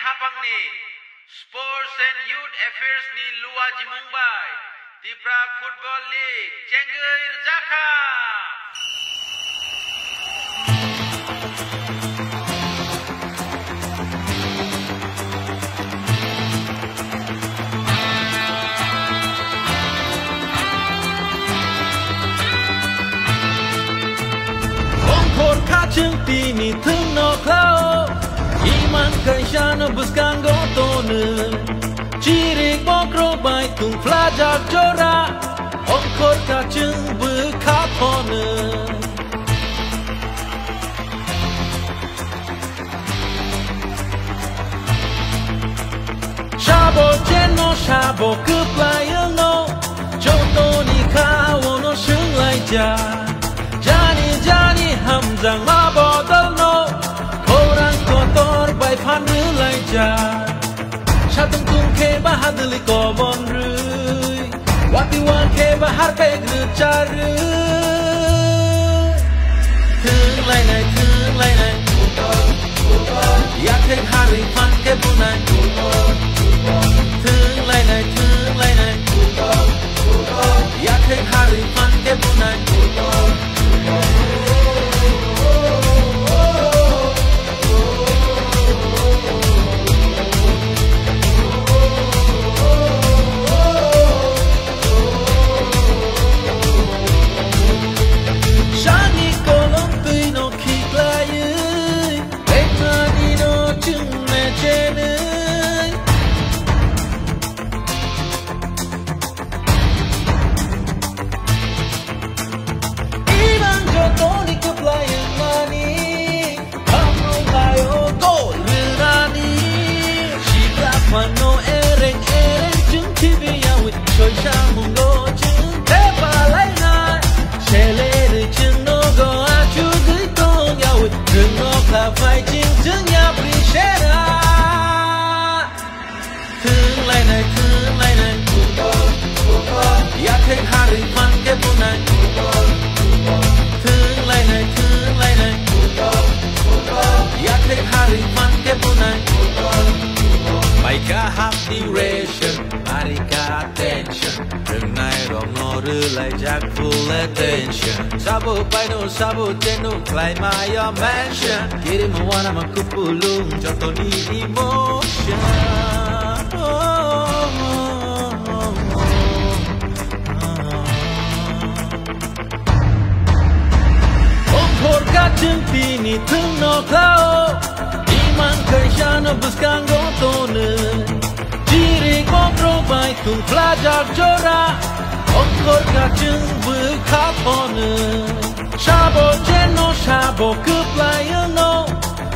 hapang ni Sports and Youth Affairs ni Luaji Mumbai Tipra Football League Cengger Jaka. Centi ni tengno klau Iman kaisana buskan gotone Cirik bokro bai tung flajak jora Ongkor kaceng bekapone Shabo jeno shabo keplayang no Joto ni kawono sheng lai ja Jani hamzang ma bodal no Korang kotor bai pandu lai ja Shatung tung ke bahadli ko bon rui Wati wan ke bahar pe gru charu Tung lai nai Ya ke hari pan ke bunai Tung lai nai Ya ke hari pan ke bunai Mano ereng jeng tibi yawit Choi shamung go jeng tepa lai nai Shele de jeng no go achu gui tong yawit Rừng no kla phai jeng jeng ya pri shera Thương lai nai Ya kek hari pan ke bunai Thương lai nai Ya kek hari pan ke bunai Baika hap duration, marika attention Rừng này rong no rư lại jack full attention Sabu paino, sabu tenu, fly my your mansion Kiri mawana makupulung, joto ni emotion Ongkor kaceng pini tung no klau Iman kaisana buskan gotone Cirik bokro bai tung flajak jora Ongkor kaceng bekapone Shabo jeno shabo keplayang no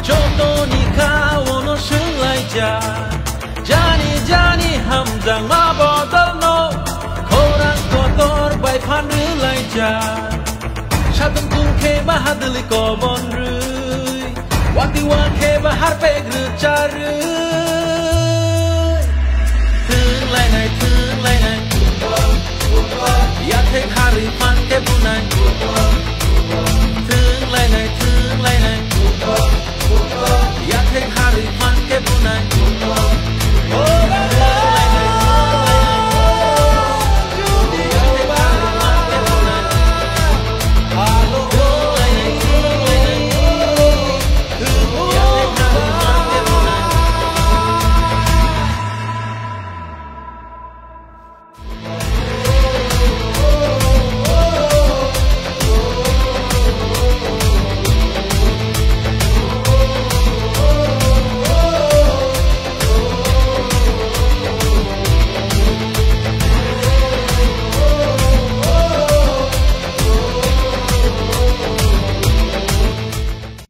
Joto ni kawono sheng lai ja Jani hamzang ma bodal no Korang kotor bai pandu lai ja Shatung tung ke bahadli ko bon rui Wati wan ke bahar pe gru charu Tung lai nai Ya kek hari pan ke bunai Tung lai nai Ya kek hari